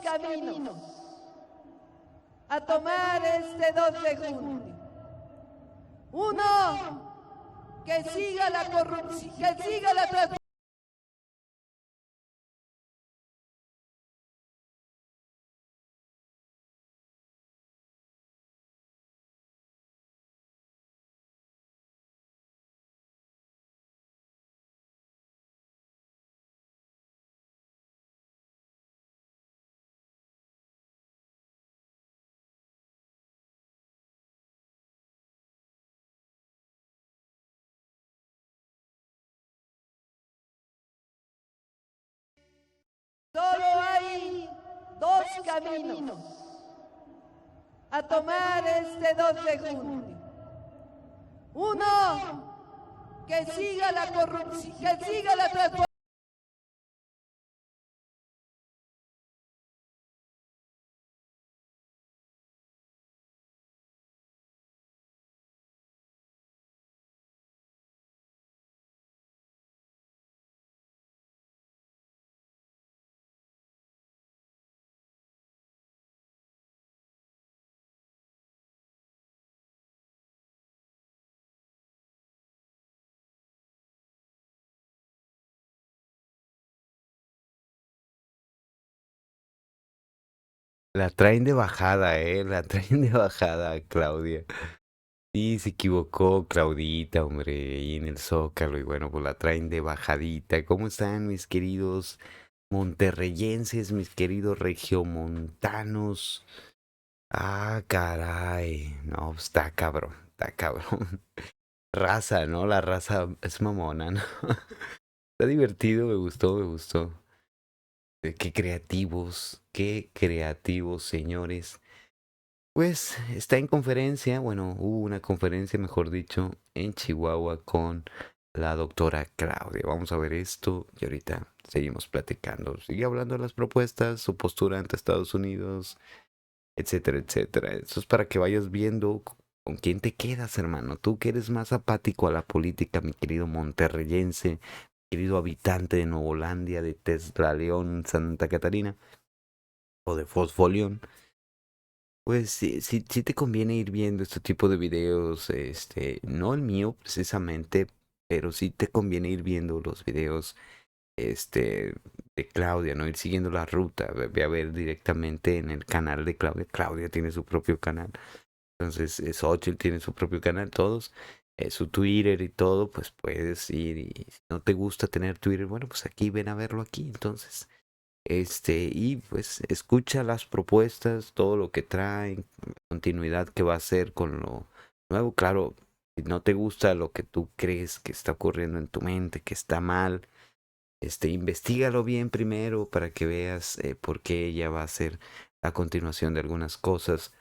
caminos a tomar este 2 de junio. Uno, que siga la corrupción, que siga la transparencia. Solo hay 2 caminos a tomar este 2 de junio. Uno, que siga la corrupción, que siga la transparencia. La traen de bajada, la traen de bajada, Claudia. Sí, se equivocó Claudita, hombre, ahí en el Zócalo. Y bueno, pues la traen de bajadita. ¿Cómo están mis queridos monterreyenses, mis queridos regiomontanos? Ah, caray. No, pues está cabrón, está cabrón. Raza, ¿no? La raza es mamona, ¿no? Está divertido, me gustó, me gustó. Qué creativos, señores. Pues está en conferencia, bueno, hubo una conferencia, mejor dicho, en Chihuahua con la doctora Claudia. Vamos a ver esto y ahorita seguimos platicando. Sigue hablando de las propuestas, su postura ante Estados Unidos, etcétera, etcétera. Eso es para que vayas viendo con quién te quedas, hermano. Tú que eres más apático a la política, mi querido monterreyense, querido habitante de Nuevolandia, de Tesla, León, Santa Catarina o de Fosfolión. Pues sí, sí te conviene ir viendo este tipo de videos, no el mío precisamente, pero sí te conviene ir viendo los videos, de Claudia, ¿no? Ir siguiendo la ruta, ve a ver directamente en el canal de Claudia. Claudia tiene su propio canal, entonces Xochitl tiene su propio canal, todos, su Twitter y todo, pues puedes ir y si no te gusta tener Twitter, bueno, pues aquí ven a verlo aquí, entonces. Y pues escucha las propuestas, todo lo que traen, continuidad que va a hacer con lo nuevo. Claro, si no te gusta lo que tú crees que está ocurriendo en tu mente, que está mal, investígalo bien primero para que veas por qué ella va a ser la continuación de algunas cosas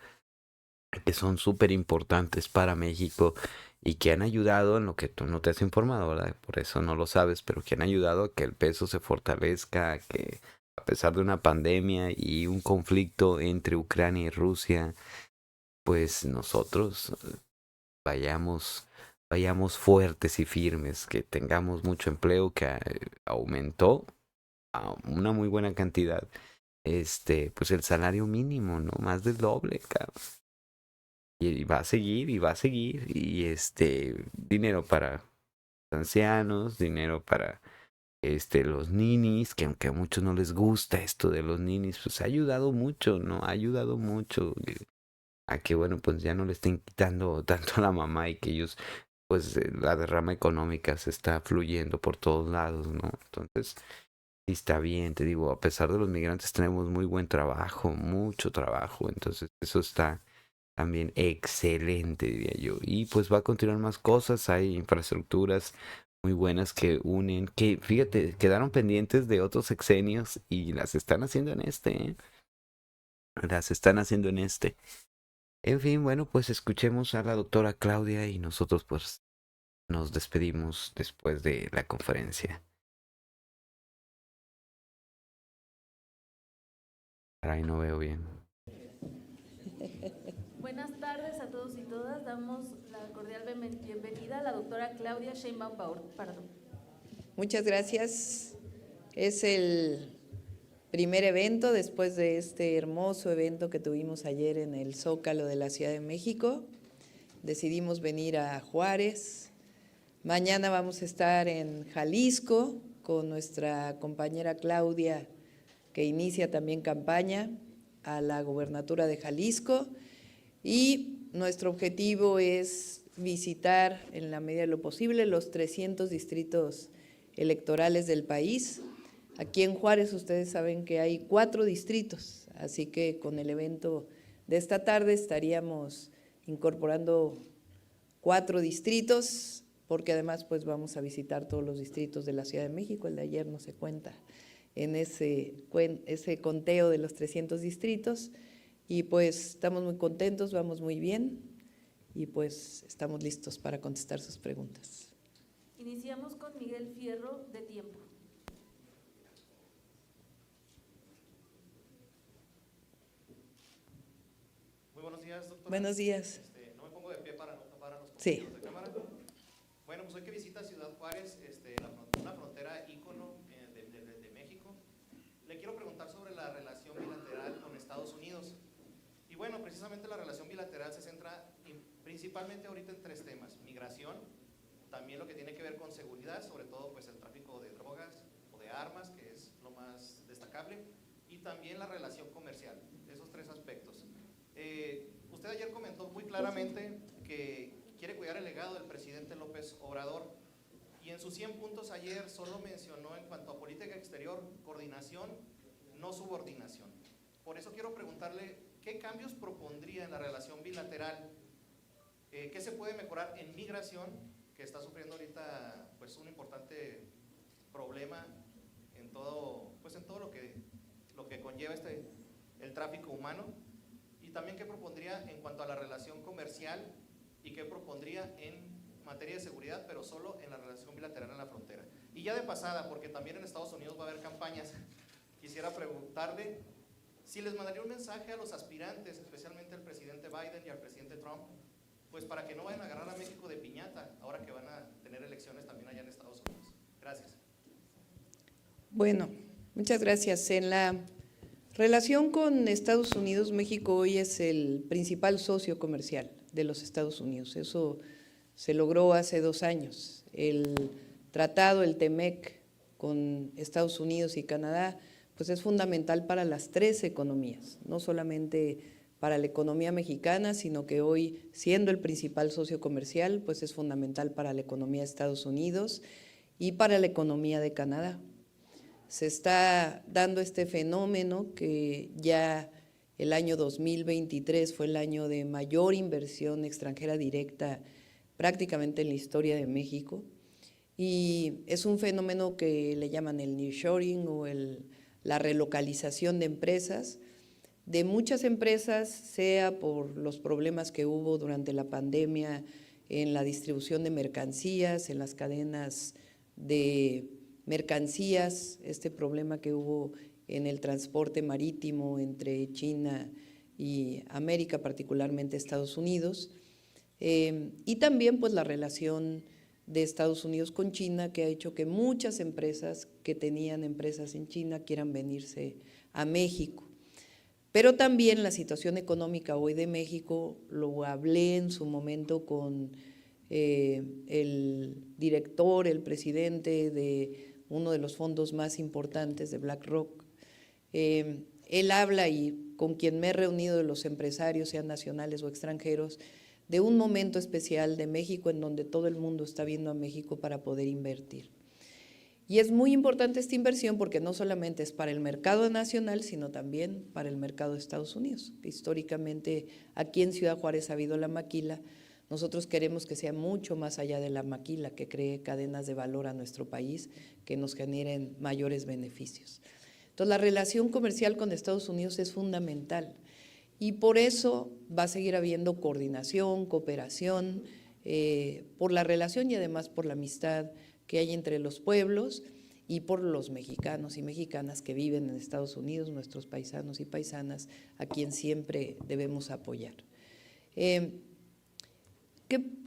que son súper importantes para México y que han ayudado en lo que tú no te has informado, ¿verdad? Por eso no lo sabes, pero que han ayudado a que el peso se fortalezca, a que a pesar de una pandemia y un conflicto entre Ucrania y Rusia, pues nosotros vayamos, vayamos fuertes y firmes, que tengamos mucho empleo, que aumentó a una muy buena cantidad, pues el salario mínimo, ¿no? Más del doble, cabrón. Y va a seguir, y va a seguir. Y dinero para ancianos, dinero para los ninis, que aunque a muchos no les gusta esto de los ninis, pues ha ayudado mucho, ¿no? Ha ayudado mucho a que, bueno, pues ya no le estén quitando tanto a la mamá y que ellos, pues la derrama económica se está fluyendo por todos lados, ¿no? Entonces, sí está bien, te digo, a pesar de los migrantes tenemos muy buen trabajo, mucho trabajo, entonces eso está también excelente, diría yo. Y pues va a continuar más cosas, hay infraestructuras muy buenas que unen, que fíjate, quedaron pendientes de otros sexenios y las están haciendo en ¿eh? Las están haciendo en este. En fin, bueno, pues escuchemos a la doctora Claudia y nosotros pues nos despedimos después de la conferencia. Ahí no veo bien. Buenas tardes a todos y todas. Damos la cordial bienvenida a la doctora Claudia Sheinbaum Pardo. Muchas gracias. Es el primer evento después de este hermoso evento que tuvimos ayer en el Zócalo de la Ciudad de México. Decidimos venir a Juárez. Mañana vamos a estar en Jalisco con nuestra compañera Claudia, que inicia también campaña a la gobernatura de Jalisco. Y nuestro objetivo es visitar en la medida de lo posible los 300 distritos electorales del país. Aquí en Juárez ustedes saben que hay 4 distritos, así que con el evento de esta tarde estaríamos incorporando 4 distritos, porque además pues vamos a visitar todos los distritos de la Ciudad de México. El de ayer no se cuenta en ese conteo de los 300 distritos, y pues estamos muy contentos, vamos muy bien, y pues estamos listos para contestar sus preguntas. Iniciamos con Miguel Fierro, de Tiempo. Muy buenos días, doctora. Buenos días. No me pongo de pie para no tapar a los Sí. compañeros de cámara. Bueno, pues hoy que visita Ciudad Juárez, una frontera ícono de México, le quiero preguntar sobre la relación bilateral con Estados Unidos. Y bueno, precisamente la relación bilateral se centra principalmente ahorita en 3 temas: migración, también lo que tiene que ver con seguridad, sobre todo pues el tráfico de drogas o de armas, que es lo más destacable, y también la relación comercial, esos 3 aspectos. Usted ayer comentó muy claramente que quiere cuidar el legado del presidente López Obrador, y en sus 100 puntos ayer solo mencionó en cuanto a política exterior coordinación, no subordinación. Por eso quiero preguntarle qué cambios propondría en la relación bilateral, qué se puede mejorar en migración, que está sufriendo ahorita pues un importante problema en todo lo que conlleva el tráfico humano, y también qué propondría en cuanto a la relación comercial y qué propondría en materia de seguridad, pero solo en la relación bilateral en la frontera. Y ya de pasada, porque también en Estados Unidos va a haber campañas, quisiera preguntarle si les mandaría un mensaje a los aspirantes, especialmente al presidente Biden y al presidente Trump, pues para que no vayan a agarrar a México de piñata ahora que van a tener elecciones también allá en Estados Unidos. Gracias. Bueno, muchas gracias. En la relación con Estados Unidos, México hoy es el principal socio comercial de los Estados Unidos. Eso se logró hace 2 años. El tratado, el TEMEC, con Estados Unidos y Canadá, pues es fundamental para las 3 economías, no solamente para la economía mexicana, sino que hoy, siendo el principal socio comercial, pues es fundamental para la economía de Estados Unidos y para la economía de Canadá. Se está dando este fenómeno que ya el año 2023 fue el año de mayor inversión extranjera directa prácticamente en la historia de México, y es un fenómeno que le llaman el nearshoring o la relocalización de empresas, de muchas empresas, sea por los problemas que hubo durante la pandemia en la distribución de mercancías, en las cadenas de mercancías, este problema que hubo en el transporte marítimo entre China y América, particularmente Estados Unidos, y también pues la relación de Estados Unidos con China, que ha hecho que muchas empresas que tenían empresas en China quieran venirse a México. Pero también la situación económica hoy de México, lo hablé en su momento con el director, el presidente de uno de los fondos más importantes de BlackRock. Él habla, y con quien me he reunido, de los empresarios, sean nacionales o extranjeros, de un momento especial de México en donde todo el mundo está viendo a México para poder invertir. Y es muy importante esta inversión porque no solamente es para el mercado nacional, sino también para el mercado de Estados Unidos. Históricamente aquí en Ciudad Juárez ha habido la maquila. Nosotros queremos que sea mucho más allá de la maquila, que cree cadenas de valor a nuestro país, que nos generen mayores beneficios. Entonces, la relación comercial con Estados Unidos es fundamental, y por eso va a seguir habiendo coordinación, cooperación, por la relación y además por la amistad que hay entre los pueblos y por los mexicanos y mexicanas que viven en Estados Unidos, nuestros paisanos y paisanas, a quien siempre debemos apoyar.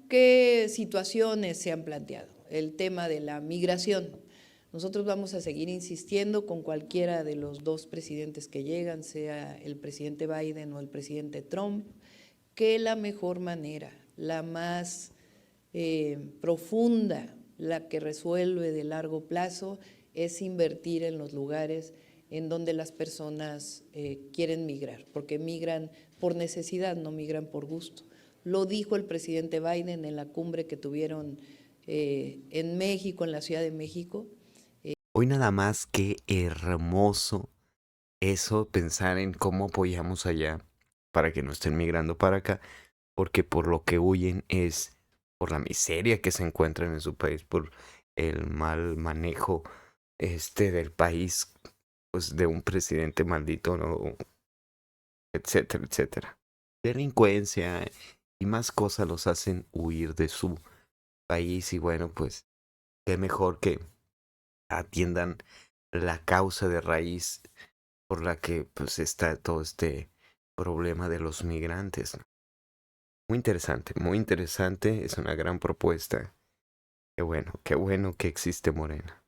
¿Qué situaciones se han planteado? El tema de la migración. Nosotros vamos a seguir insistiendo con cualquiera de los dos presidentes que llegan, sea el presidente Biden o el presidente Trump, que la mejor manera, la más profunda, la que resuelve de largo plazo, es invertir en los lugares en donde las personas quieren migrar, porque migran por necesidad, no migran por gusto. Lo dijo el presidente Biden en la cumbre que tuvieron en México, en la Ciudad de México. Hoy nada más, qué hermoso eso, pensar en cómo apoyamos allá para que no estén migrando para acá, porque por lo que huyen es por la miseria que se encuentran en su país, por el mal manejo del país, pues de un presidente maldito, ¿no? Etcétera, etcétera. Delincuencia y más cosas los hacen huir de su país y bueno, pues qué mejor que atiendan la causa de raíz por la que pues está todo este problema de los migrantes, ¿no? Muy interesante, es una gran propuesta. Qué bueno que existe Morena.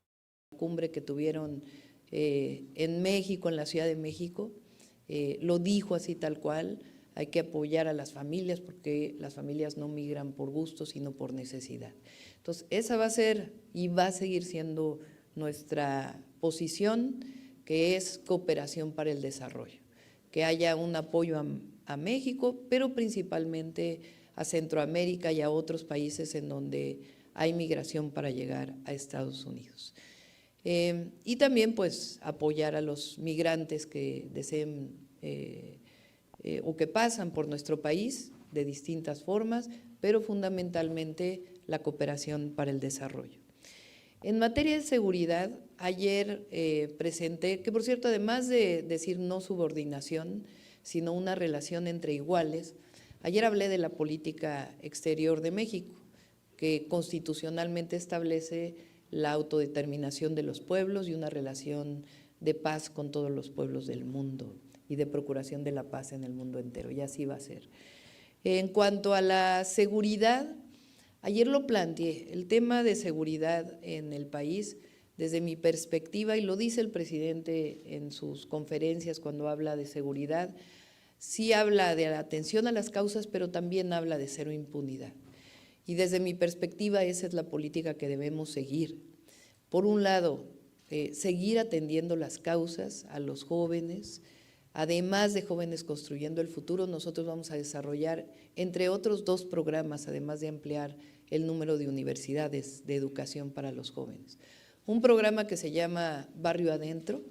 Cumbre que tuvieron en México, en la Ciudad de México, lo dijo así tal cual, hay que apoyar a las familias porque las familias no migran por gusto, sino por necesidad. Entonces, esa va a ser y va a seguir siendo nuestra posición, que es cooperación para el desarrollo, que haya un apoyo a México, pero principalmente a Centroamérica y a otros países en donde hay migración para llegar a Estados Unidos. Y también pues apoyar a los migrantes que deseen o que pasan por nuestro país de distintas formas, pero fundamentalmente la cooperación para el desarrollo. En materia de seguridad, ayer presenté, que por cierto, además de decir no subordinación, sino una relación entre iguales, ayer hablé de la política exterior de México, que constitucionalmente establece la autodeterminación de los pueblos y una relación de paz con todos los pueblos del mundo y de procuración de la paz en el mundo entero, y así va a ser. En cuanto a la seguridad, ayer lo planteé, el tema de seguridad en el país, desde mi perspectiva, y lo dice el presidente en sus conferencias cuando habla de seguridad, sí habla de la atención a las causas, pero también habla de cero impunidad. Y desde mi perspectiva, esa es la política que debemos seguir. Por un lado, seguir atendiendo las causas a los jóvenes. Además de Jóvenes Construyendo el Futuro, nosotros vamos a desarrollar, entre otros 2 programas, además de ampliar el número de universidades de educación para los jóvenes. Un programa que se llama Barrio Adentro,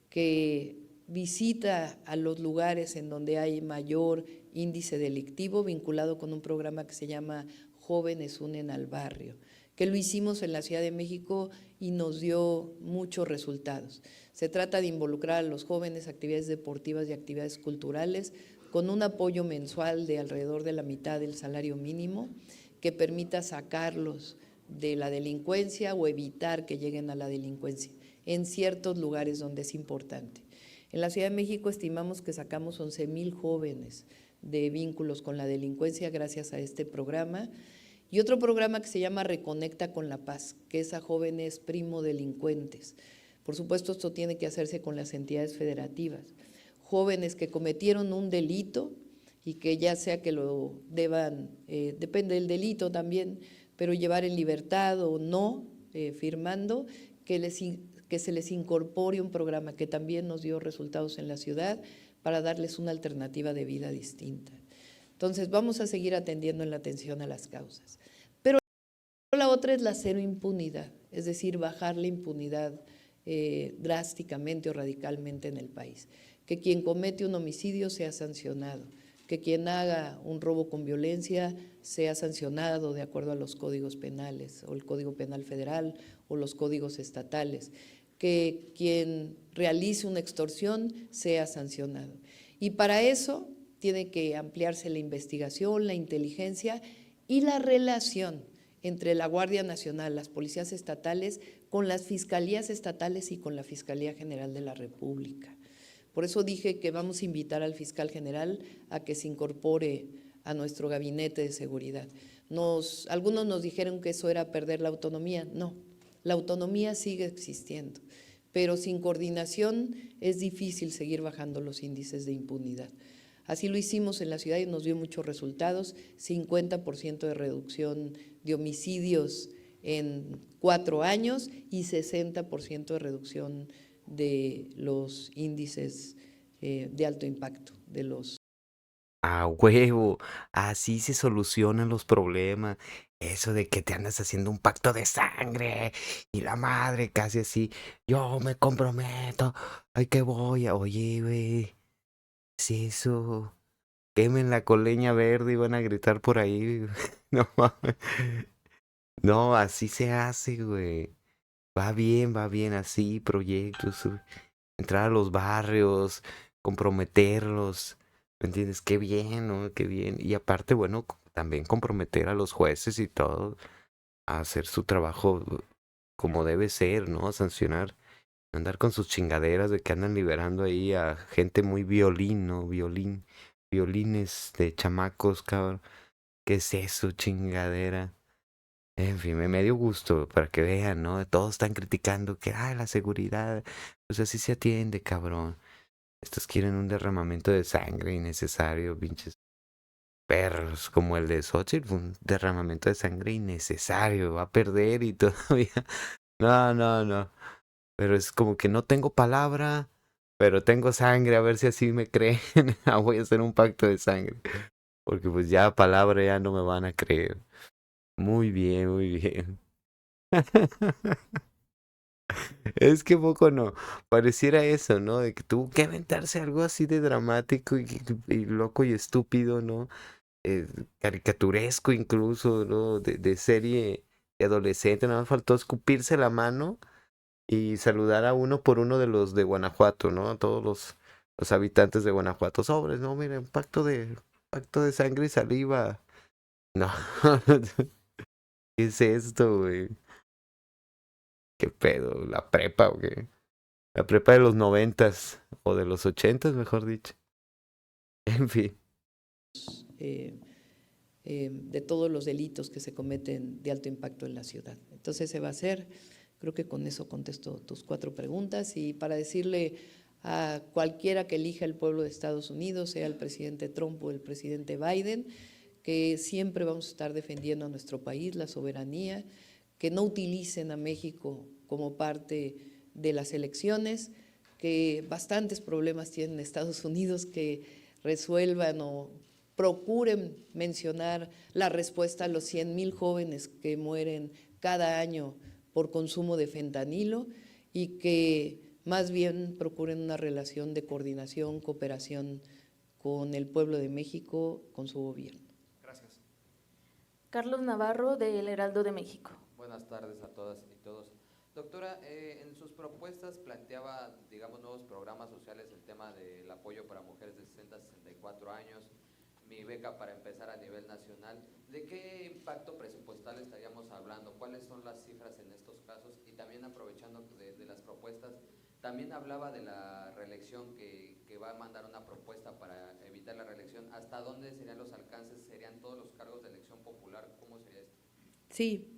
que visita a los lugares en donde hay mayor índice delictivo, vinculado con un programa que se llama Jóvenes Unen al Barrio, que lo hicimos en la Ciudad de México y nos dio muchos resultados. Se trata de involucrar a los jóvenes, actividades deportivas y actividades culturales, con un apoyo mensual de alrededor de la mitad del salario mínimo, que permita sacarlos de la delincuencia o evitar que lleguen a la delincuencia en ciertos lugares donde es importante. En la Ciudad de México estimamos que sacamos 11,000 jóvenes de vínculos con la delincuencia gracias a este programa. Y otro programa que se llama Reconecta con la Paz, que es a jóvenes primo delincuentes. Por supuesto, esto tiene que hacerse con las entidades federativas. Jóvenes que cometieron un delito y que ya sea que lo deban, depende del delito también, pero llevar en libertad o no, firmando, que se les incorpore un programa que también nos dio resultados en la ciudad para darles una alternativa de vida distinta. Entonces, vamos a seguir atendiendo en la atención a las causas. Pero la otra es la cero impunidad, es decir, bajar la impunidad drásticamente o radicalmente en el país. Que quien comete un homicidio sea sancionado, que quien haga un robo con violencia sea sancionado de acuerdo a los códigos penales, o el Código Penal Federal o los códigos estatales, que quien realice una extorsión sea sancionado. Y para eso tiene que ampliarse la investigación, la inteligencia y la relación entre la Guardia Nacional, las policías estatales, con las fiscalías estatales y con la Fiscalía General de la República. Por eso dije que vamos a invitar al fiscal general a que se incorpore a nuestro gabinete de seguridad. Algunos nos dijeron que eso era perder la autonomía. No, La autonomía sigue existiendo, pero sin coordinación es difícil seguir bajando los índices de impunidad. Así lo hicimos en la ciudad y nos dio muchos resultados, 50% de reducción de homicidios en 4 años y 60% de reducción de los índices de alto impacto de los… A huevo, así se solucionan los problemas. Eso de que te andas haciendo un pacto de sangre y la madre casi así, yo me comprometo, ay que voy, oye, güey, ¿es eso? Quemen la coleña verde y van a gritar por ahí. No mames. No, así se hace, güey. Va bien así, proyectos, entrar a los barrios, comprometerlos, ¿me entiendes? Qué bien, ¿no? Qué bien. Y aparte, bueno, también comprometer a los jueces y todo a hacer su trabajo como debe ser, ¿no? A sancionar, andar con sus chingaderas de que andan liberando ahí a gente muy violín, ¿no? Violines de chamacos, cabrón. ¿Qué es eso, chingadera? En fin, me dio gusto para que vean, ¿no? Todos están criticando que, la seguridad, pues así se atiende, cabrón. Estos quieren un derramamiento de sangre innecesario, pinches perros, como el de Xochitl, un derramamiento de sangre innecesario, va a perder y todavía. No, no, no. Pero es como que no tengo palabra, pero tengo sangre, a ver si así me creen. Voy a hacer un pacto de sangre. Porque pues ya palabra ya no me van a creer. Muy bien, muy bien. Es que poco no, pareciera eso, ¿no? De que tuvo que aventarse algo así de dramático y loco y estúpido, ¿no? Caricaturesco incluso, ¿no? De serie de adolescente, nada más faltó escupirse la mano y saludar a uno por uno de los de Guanajuato, ¿no? A todos los habitantes de Guanajuato. Sobres, no, miren, pacto de sangre y saliva. No, ¿qué es esto, güey? ¿Qué pedo? ¿La prepa o qué? La prepa de los 90s o de los 80s, mejor dicho. En fin. De todos los delitos que se cometen de alto impacto en la ciudad. Entonces se va a hacer, creo que con eso contesto tus 4 preguntas y para decirle a cualquiera que elija el pueblo de Estados Unidos, sea el presidente Trump o el presidente Biden, que siempre vamos a estar defendiendo a nuestro país, la soberanía, que no utilicen a México como parte de las elecciones, que bastantes problemas tienen Estados Unidos, que resuelvan o procuren mencionar la respuesta a los 100,000 jóvenes que mueren cada año por consumo de fentanilo y que más bien procuren una relación de coordinación, cooperación con el pueblo de México, con su gobierno. Gracias. Carlos Navarro, del Heraldo de México. Buenas tardes a todas y todos. Doctora, en sus propuestas planteaba, digamos, nuevos programas sociales, el tema del apoyo para mujeres de 60 a 64 años, mi beca para empezar a nivel nacional. ¿De qué impacto presupuestal estaríamos hablando? ¿Cuáles son las cifras en estos casos? Y también aprovechando de las propuestas, también hablaba de la reelección que va a mandar una propuesta para evitar la reelección. ¿Hasta dónde serían los alcances? ¿Serían todos los cargos de elección popular? ¿Cómo sería esto? Sí.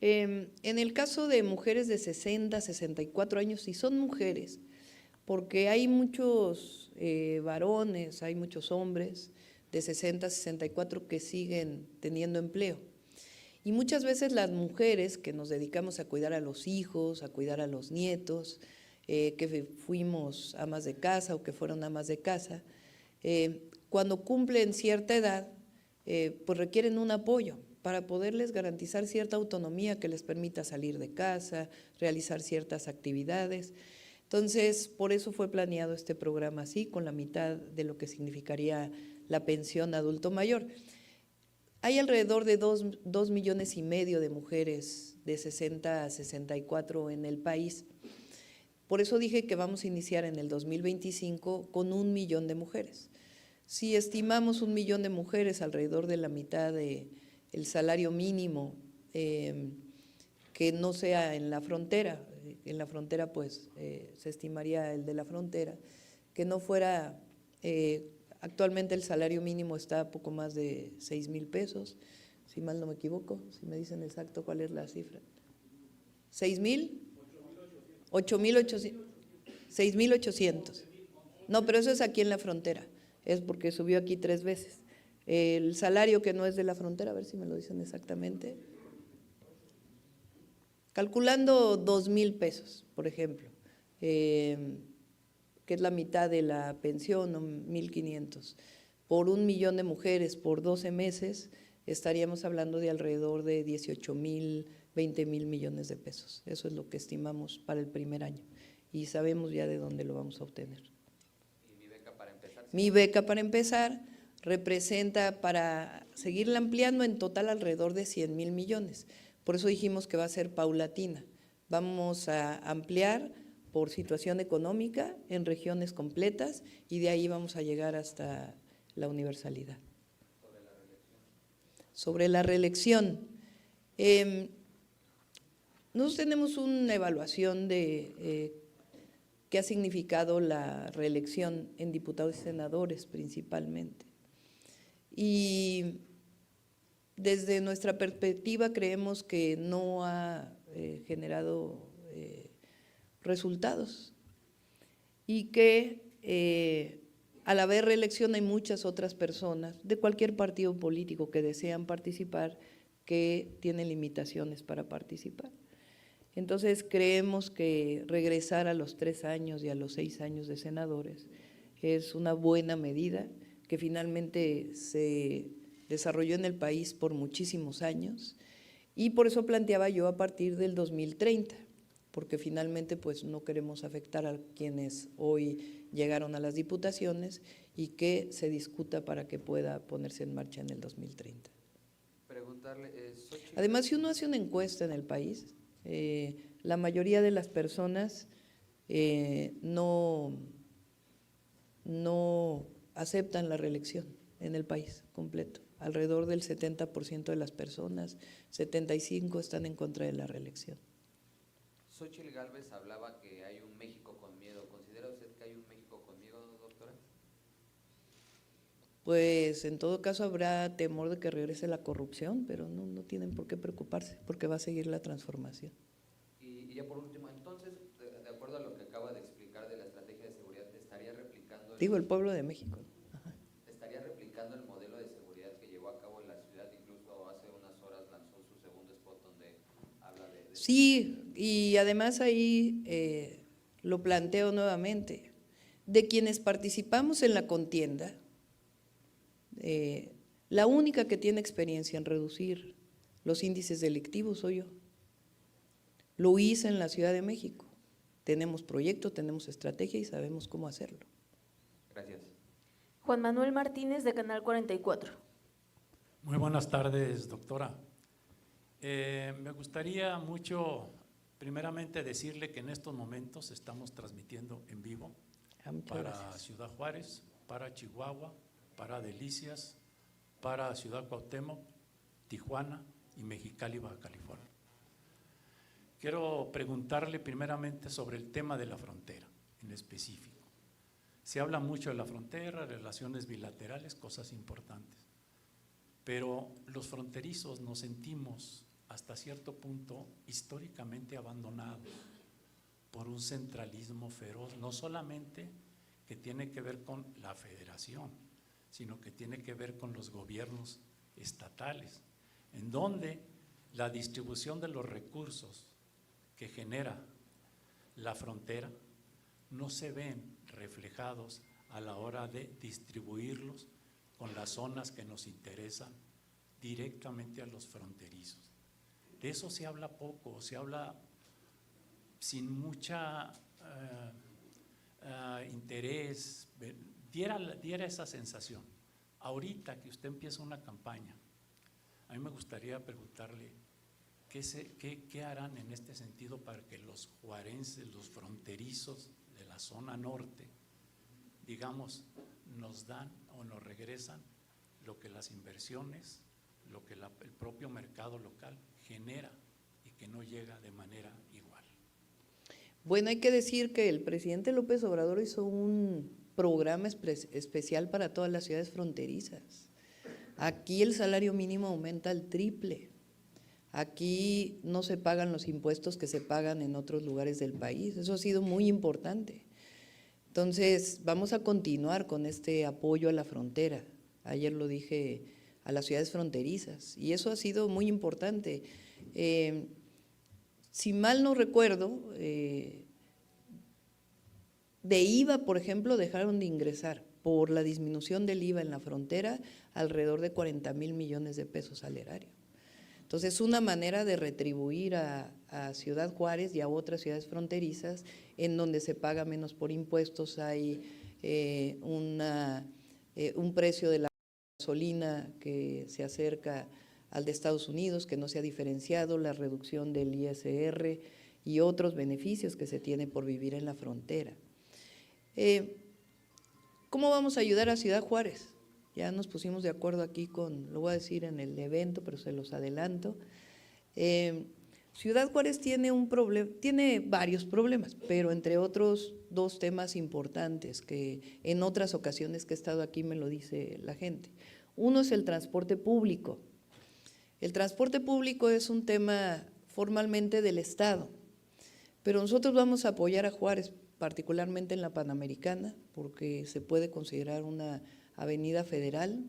En el caso de mujeres de 60, 64 años, sí son mujeres, porque hay muchos varones, hay muchos hombres de 60, 64 que siguen teniendo empleo. Y muchas veces las mujeres que nos dedicamos a cuidar a los hijos, a cuidar a los nietos, que fuimos amas de casa o que fueron amas de casa, cuando cumplen cierta edad, pues requieren un apoyo para poderles garantizar cierta autonomía que les permita salir de casa, realizar ciertas actividades. Entonces, por eso fue planeado este programa así, con la mitad de lo que significaría la pensión adulto mayor. Hay alrededor de 2,5 millones de mujeres de 60 a 64 en el país. Por eso dije que vamos a iniciar en el 2025 con 1 millón de mujeres. Si estimamos 1 millón de mujeres, alrededor de la mitad del salario mínimo, que no sea en la frontera pues se estimaría el de la frontera, que no fuera… Actualmente el salario mínimo está a poco más de 6,000 pesos, si mal no me equivoco, si me dicen exacto cuál es la cifra. ¿6,000? 8,800. 6,800. No, pero eso es aquí en la frontera, es porque subió aquí 3 veces. El salario que no es de la frontera, a ver si me lo dicen exactamente. Calculando 2,000 pesos, por ejemplo, que es la mitad de la pensión, o 1,500. Por 1 millón de mujeres por 12 meses, estaríamos hablando de alrededor de 18,000, 20,000 millones de pesos. Eso es lo que estimamos para el primer año. Y sabemos ya de dónde lo vamos a obtener. ¿Y mi beca para empezar? Mi beca para empezar representa, para seguirla ampliando, en total alrededor de 100,000 millones. Por eso dijimos que va a ser paulatina. Vamos a ampliar por situación económica en regiones completas y de ahí vamos a llegar hasta la universalidad. Sobre la reelección. Nosotros tenemos una evaluación de qué ha significado la reelección en diputados y senadores principalmente. Y desde nuestra perspectiva creemos que no ha generado resultados y que al haber reelección hay muchas otras personas de cualquier partido político que desean participar que tienen limitaciones para participar. Entonces creemos que regresar a los 3 años y a los 6 años de senadores es una buena medida que finalmente se desarrolló en el país por muchísimos años y por eso planteaba yo a partir del 2030, porque finalmente pues no queremos afectar a quienes hoy llegaron a las diputaciones y que se discuta para que pueda ponerse en marcha en el 2030. Preguntarle, Además, si uno hace una encuesta en el país, la mayoría de las personas no aceptan la reelección en el país completo. Alrededor del 70% de las personas, 75% están en contra de la reelección. Xóchitl Gálvez hablaba que hay un México con miedo. ¿Considera usted que hay un México con miedo, doctora? Pues en todo caso habrá temor de que regrese la corrupción, pero no tienen por qué preocuparse, porque va a seguir la transformación. Y ya por último, entonces, de acuerdo a lo que acaba de explicar de la estrategia de seguridad, ¿estaría replicando… Digo, el pueblo de México. Ajá. ¿Estaría replicando el modelo de seguridad que llevó a cabo en la ciudad? Incluso hace unas horas lanzó su segundo spot donde habla de… Sí, y además ahí lo planteo nuevamente. De quienes participamos en la contienda, la única que tiene experiencia en reducir los índices delictivos soy yo. Lo hice en la Ciudad de México. Tenemos proyecto, tenemos estrategia y sabemos cómo hacerlo. Gracias. Juan Manuel Martínez, de Canal 44. Muy buenas tardes, doctora. Me gustaría mucho, primeramente, decirle que en estos momentos estamos transmitiendo en vivo para gracias. Ciudad Juárez, para Chihuahua, para Delicias, para Ciudad Cuauhtémoc, Tijuana y Mexicali, Baja California. Quiero preguntarle primeramente sobre el tema de la frontera en específico. Se habla mucho de la frontera, relaciones bilaterales, cosas importantes, pero los fronterizos nos sentimos hasta cierto punto históricamente abandonados por un centralismo feroz, no solamente que tiene que ver con la federación, sino que tiene que ver con los gobiernos estatales, en donde la distribución de los recursos que genera la frontera no se ven reflejados a la hora de distribuirlos con las zonas que nos interesan directamente a los fronterizos. De eso se habla poco, se habla sin mucha interés, diera esa sensación. Ahorita que usted empieza una campaña, a mí me gustaría preguntarle qué harán en este sentido para que los juarenses, los fronterizos de la zona norte, digamos, nos dan o nos regresan lo que las inversiones, lo que el propio mercado local genera y que no llega de manera igual. Bueno, hay que decir que el presidente López Obrador hizo un programa especial para todas las ciudades fronterizas. Aquí el salario mínimo aumenta al triple. Aquí no se pagan los impuestos que se pagan en otros lugares del país. Eso ha sido muy importante. Entonces, vamos a continuar con este apoyo a la frontera. Ayer lo dije, a las ciudades fronterizas, y eso ha sido muy importante. Si mal no recuerdo, de IVA, por ejemplo, dejaron de ingresar por la disminución del IVA en la frontera alrededor de 40,000 millones de pesos al erario. Entonces, una manera de retribuir a Ciudad Juárez y a otras ciudades fronterizas en donde se paga menos por impuestos, hay un precio de la gasolina que se acerca al de Estados Unidos, que no se ha diferenciado, la reducción del ISR y otros beneficios que se tienen por vivir en la frontera. ¿Cómo vamos a ayudar a Ciudad Juárez? Ya nos pusimos de acuerdo aquí lo voy a decir en el evento, pero se los adelanto. Ciudad Juárez tiene varios problemas, pero entre otros 2 temas importantes que en otras ocasiones que he estado aquí me lo dice la gente. Uno es el transporte público. El transporte público es un tema formalmente del Estado, pero nosotros vamos a apoyar a Juárez, particularmente en la Panamericana, porque se puede considerar una avenida federal,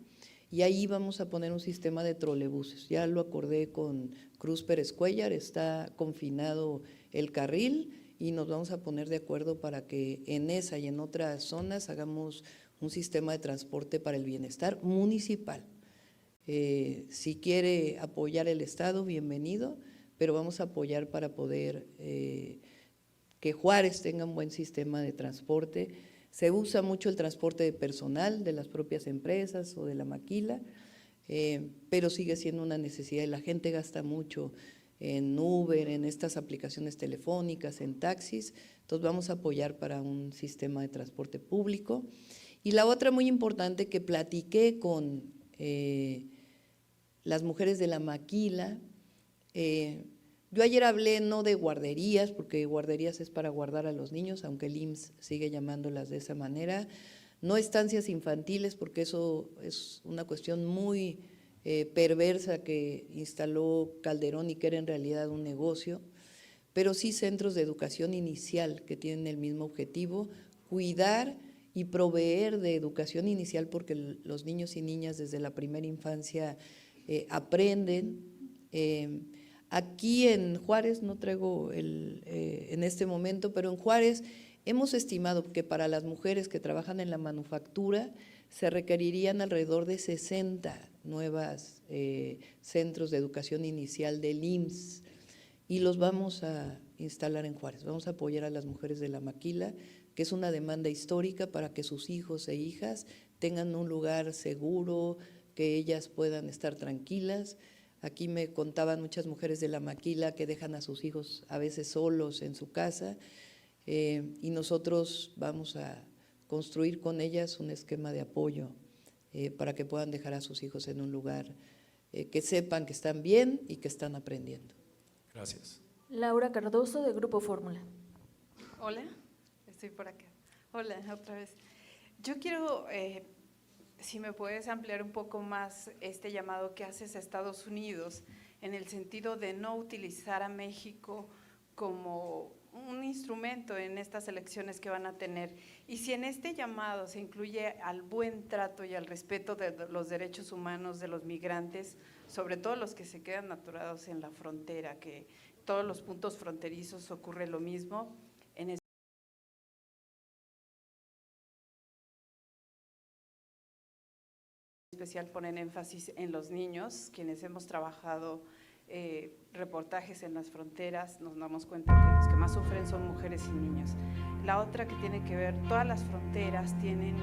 y ahí vamos a poner un sistema de trolebuses. Ya lo acordé con Cruz Pérez Cuéllar, está confinado el carril y nos vamos a poner de acuerdo para que en esa y en otras zonas hagamos un sistema de transporte para el bienestar municipal. Si quiere apoyar el Estado, bienvenido, pero vamos a apoyar para poder que Juárez tenga un buen sistema de transporte. Se usa mucho el transporte de personal de las propias empresas o de la maquila, pero sigue siendo una necesidad y la gente gasta mucho en Uber, en estas aplicaciones telefónicas, en taxis. Entonces vamos a apoyar para un sistema de transporte público. Y la otra muy importante que platiqué con las mujeres de la maquila, yo ayer hablé no de guarderías, porque guarderías es para guardar a los niños, aunque el IMSS sigue llamándolas de esa manera, no estancias infantiles, porque eso es una cuestión muy perversa que instaló Calderón y que era en realidad un negocio, pero sí centros de educación inicial que tienen el mismo objetivo, cuidar y proveer de educación inicial, porque los niños y niñas desde la primera infancia aprenden. Aquí en Juárez, no traigo en este momento, pero en Juárez hemos estimado que para las mujeres que trabajan en la manufactura se requerirían alrededor de 60 nuevos centros de educación inicial del IMSS y los vamos a instalar en Juárez. Vamos a apoyar a las mujeres de la maquila, que es una demanda histórica para que sus hijos e hijas tengan un lugar seguro, que ellas puedan estar tranquilas. Aquí me contaban muchas mujeres de la maquila que dejan a sus hijos a veces solos en su casa y nosotros vamos a construir con ellas un esquema de apoyo para que puedan dejar a sus hijos en un lugar que sepan que están bien y que están aprendiendo. Gracias. Laura Cardoso, de Grupo Fórmula. Hola, estoy por acá. Hola, otra vez. Yo quiero… si me puedes ampliar un poco más este llamado que haces a Estados Unidos en el sentido de no utilizar a México como un instrumento en estas elecciones que van a tener, y si en este llamado se incluye al buen trato y al respeto de los derechos humanos de los migrantes, sobre todo los que se quedan atorados en la frontera, que todos los puntos fronterizos ocurre lo mismo. En especial ponen énfasis en los niños, quienes hemos trabajado reportajes en las fronteras, nos damos cuenta que los que más sufren son mujeres y niños. La otra que tiene que ver, todas las fronteras tienen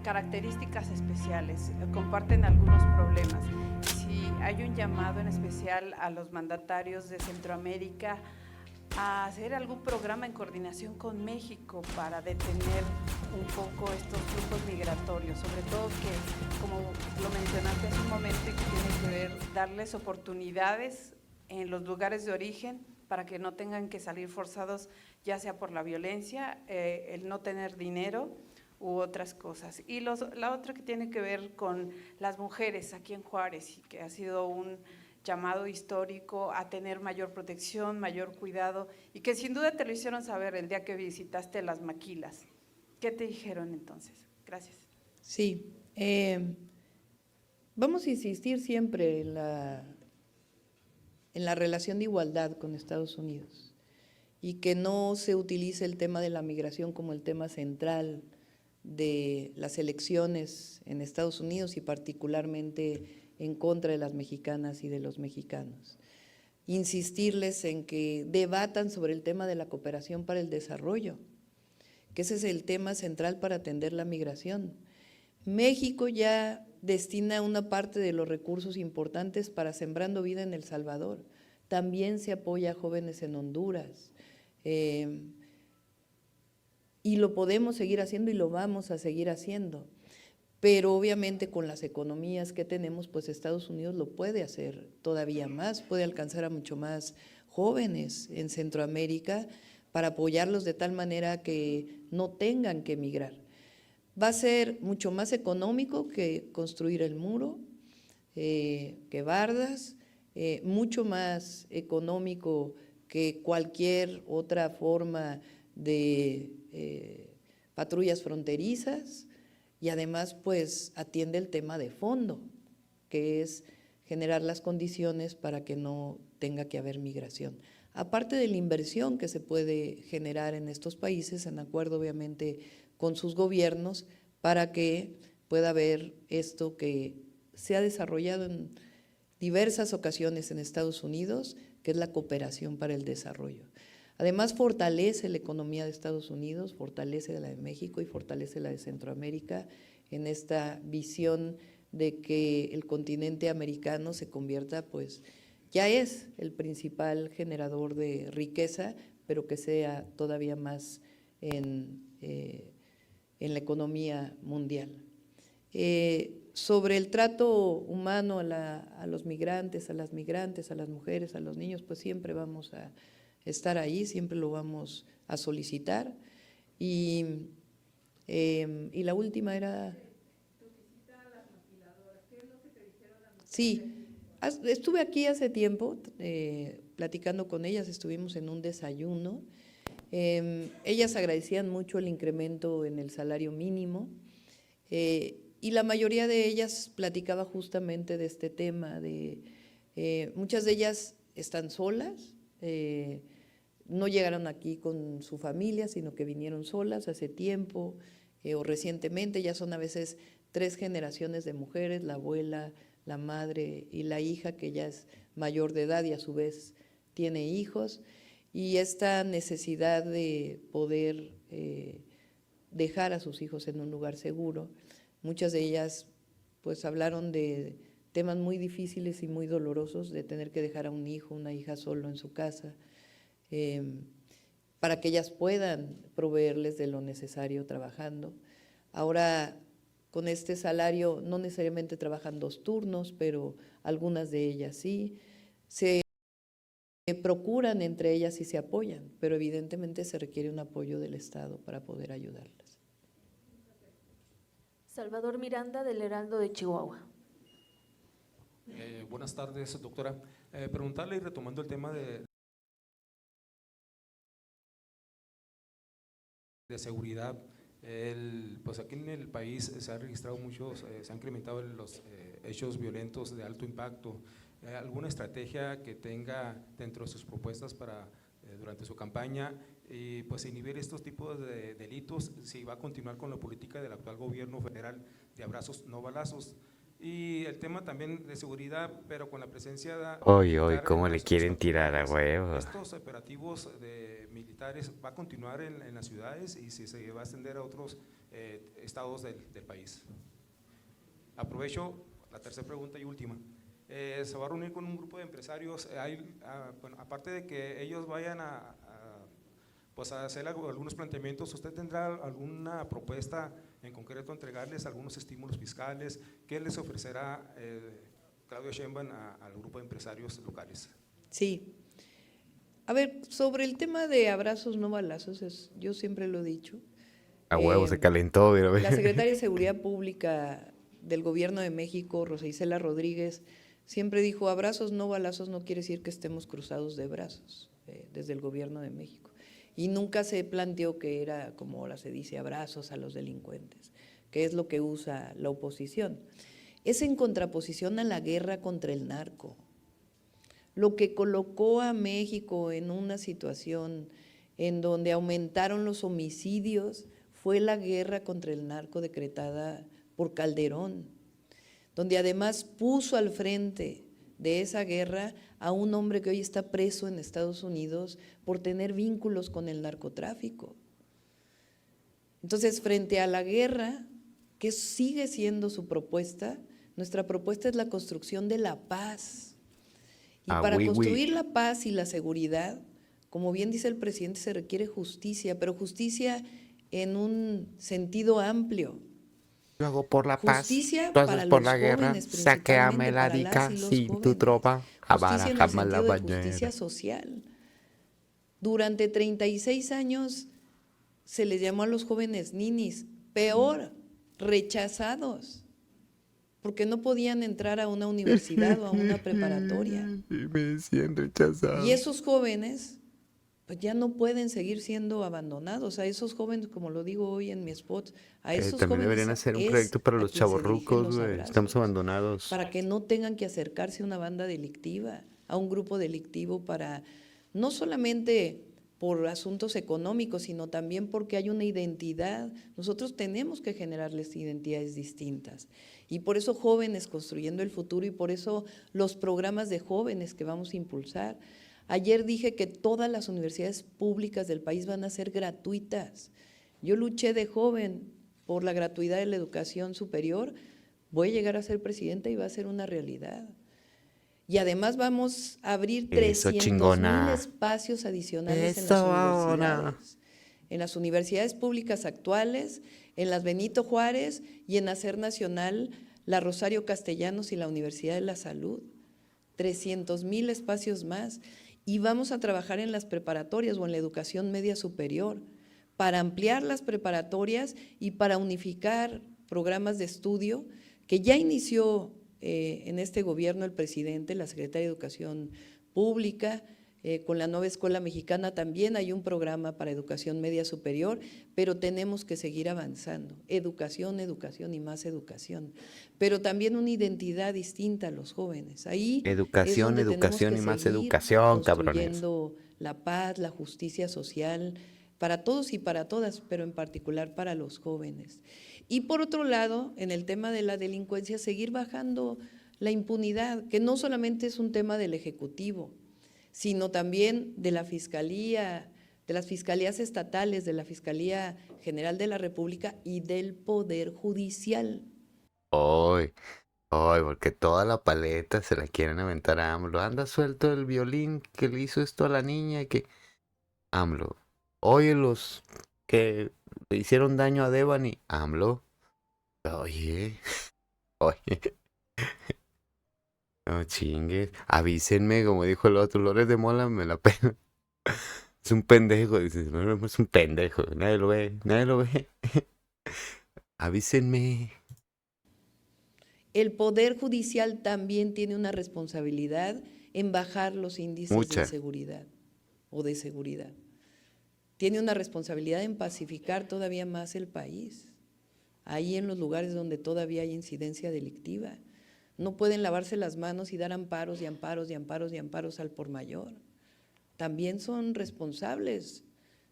características especiales, comparten algunos problemas. Si hay un llamado en especial a los mandatarios de Centroamérica a hacer algún programa en coordinación con México para detener un poco estos flujos migratorios, sobre todo que, como lo mencionaste hace un momento, que tiene que ver darles oportunidades en los lugares de origen para que no tengan que salir forzados, ya sea por la violencia, el no tener dinero u otras cosas. Y la otra que tiene que ver con las mujeres aquí en Juárez, y que ha sido un llamado histórico, a tener mayor protección, mayor cuidado, y que sin duda te lo hicieron saber el día que visitaste las maquilas. ¿Qué te dijeron entonces? Gracias. Sí, vamos a insistir siempre en la relación de igualdad con Estados Unidos y que no se utilice el tema de la migración como el tema central de las elecciones en Estados Unidos y particularmente en contra de las mexicanas y de los mexicanos. Insistirles en que debatan sobre el tema de la cooperación para el desarrollo, que ese es el tema central para atender la migración. México ya destina una parte de los recursos importantes para Sembrando Vida en El Salvador. También se apoya a jóvenes en Honduras. Y lo podemos seguir haciendo y lo vamos a seguir haciendo. Pero obviamente con las economías que tenemos, pues Estados Unidos lo puede hacer todavía más, puede alcanzar a mucho más jóvenes en Centroamérica para apoyarlos de tal manera que no tengan que emigrar. Va a ser mucho más económico que construir el muro, que Bardas, mucho más económico que cualquier otra forma de patrullas fronterizas, y además pues atiende el tema de fondo, que es generar las condiciones para que no tenga que haber migración. Aparte de la inversión que se puede generar en estos países, en acuerdo obviamente con sus gobiernos, para que pueda haber esto que se ha desarrollado en diversas ocasiones en Estados Unidos, que es la cooperación para el desarrollo. Además, fortalece la economía de Estados Unidos, fortalece la de México y fortalece la de Centroamérica en esta visión de que el continente americano se convierta, pues, ya es el principal generador de riqueza, pero que sea todavía más en la economía mundial. Sobre el trato humano a los migrantes, a las migrantes, a las mujeres, a los niños, pues siempre vamos a estar ahí, siempre lo vamos a solicitar. Y la última era… Sí, estuve aquí hace tiempo platicando con ellas, estuvimos en un desayuno. Ellas agradecían mucho el incremento en el salario mínimo y la mayoría de ellas platicaba justamente de este tema, muchas de ellas están solas, no llegaron aquí con su familia, sino que vinieron solas hace tiempo o recientemente. Ya son a veces 3 generaciones de mujeres, la abuela, la madre y la hija, que ya es mayor de edad y a su vez tiene hijos, y esta necesidad de poder dejar a sus hijos en un lugar seguro. Muchas de ellas pues hablaron de temas muy difíciles y muy dolorosos, de tener que dejar a un hijo, una hija solo en su casa, para que ellas puedan proveerles de lo necesario trabajando. Ahora, con este salario, no necesariamente trabajan 2 turnos, pero algunas de ellas sí, se procuran entre ellas y se apoyan, pero evidentemente se requiere un apoyo del Estado para poder ayudarlas. Salvador Miranda, del Heraldo de Chihuahua. Buenas tardes, doctora. Preguntarle y retomando el tema de seguridad, pues aquí en el país se han registrado muchos, se han incrementado los hechos violentos de alto impacto. ¿Alguna estrategia que tenga dentro de sus propuestas para durante su campaña y pues inhibir estos tipos de delitos? Si va a continuar con la política del actual gobierno federal de abrazos no balazos. Y el tema también de seguridad, pero con la presencia de… Hoy, ¿cómo le quieren tirar a huevo? Estos operativos de militares va a continuar en las ciudades y si se va a extender a otros estados del país. Aprovecho la tercera pregunta y última. Se va a reunir con un grupo de empresarios, bueno, aparte de que ellos vayan pues a hacer algunos planteamientos, ¿usted tendrá alguna propuesta en concreto, entregarles algunos estímulos fiscales? ¿Qué les ofrecerá Claudia Sheinbaum al grupo de empresarios locales? Sí. A ver, sobre el tema de abrazos no balazos, yo siempre lo he dicho. A huevo, se calentó. La secretaria de Seguridad Pública del Gobierno de México, Rosa Isela Rodríguez, siempre dijo, abrazos no balazos no quiere decir que estemos cruzados de brazos desde el gobierno de México. Y nunca se planteó que era, como ahora se dice, abrazos a los delincuentes, que es lo que usa la oposición. Es en contraposición a la guerra contra el narco. Lo que colocó a México en una situación en donde aumentaron los homicidios fue la guerra contra el narco decretada por Calderón, donde además puso al frente de esa guerra a un hombre que hoy está preso en Estados Unidos por tener vínculos con el narcotráfico. Entonces, frente a la guerra, que sigue siendo su propuesta, nuestra propuesta es la construcción de la paz. Y para construir la paz y la seguridad, como bien dice el presidente, se requiere justicia, pero justicia en un sentido amplio. Yo hago por la paz, Justicia tú haces para por los la guerra, jóvenes, saqueame principalmente la para las dica y los sin tu jóvenes. tropa, Justicia en el abarajame sentido la de bañera. justicia social. Durante 36 años se les llamó a los jóvenes ninis, peor, rechazados, porque no podían entrar a una universidad o a una preparatoria. Y me decían rechazado. Y esos jóvenes pues ya no pueden seguir siendo abandonados. A esos jóvenes, como lo digo hoy en mi spot, a esos También jóvenes deberían hacer un es proyecto para a los quien se dirigen chavorrucos, los güey. abrazos, Estamos abandonados. para que no tengan que acercarse a una banda delictiva, a un grupo delictivo, para no solamente por asuntos económicos, sino también porque hay una identidad. Nosotros tenemos que generarles identidades distintas. Y por eso Jóvenes Construyendo el Futuro, y por eso los programas de jóvenes que vamos a impulsar. Ayer dije que todas las universidades públicas del país van a ser gratuitas. Yo luché de joven por la gratuidad de la educación superior, voy a llegar a ser presidenta y va a ser una realidad. Y además vamos a abrir 300,000 espacios adicionales en las universidades. En las universidades públicas actuales, en las Benito Juárez y en Hacer Nacional, la Rosario Castellanos y la Universidad de la Salud. 300,000 espacios más. Y vamos a trabajar en las preparatorias o en la educación media superior para ampliar las preparatorias y para unificar programas de estudio que ya inició en este gobierno el presidente, la Secretaría de Educación Pública, con la nueva Escuela Mexicana también hay un programa para educación media superior, pero tenemos que seguir avanzando. Educación, educación y más educación, pero también una identidad distinta a los jóvenes. Ahí educación, educación y más educación, cabrones. Construyendo la paz, la justicia social para todos y para todas, pero en particular para los jóvenes. Y por otro lado, en el tema de la delincuencia, seguir bajando la impunidad, que no solamente es un tema del Ejecutivo, sino también de la Fiscalía, de las Fiscalías estatales, de la Fiscalía General de la República y del Poder Judicial. Hoy, porque toda la paleta se la quieren aventar a AMLO. Anda suelto el violín que le hizo esto a la niña, que AMLO. Oye, los que le hicieron daño a Devani, AMLO. Oye. No chingues, avísenme, como dijo el otro, Lores de Mola me la pena. Es un pendejo, dices, no, es un pendejo, nadie lo ve. Avísenme. El Poder Judicial también tiene una responsabilidad en bajar los índices de seguridad o de seguridad. Tiene una responsabilidad en pacificar todavía más el país, ahí en los lugares donde todavía hay incidencia delictiva. No pueden lavarse las manos y dar amparos y amparos y amparos y amparos al por mayor. También son responsables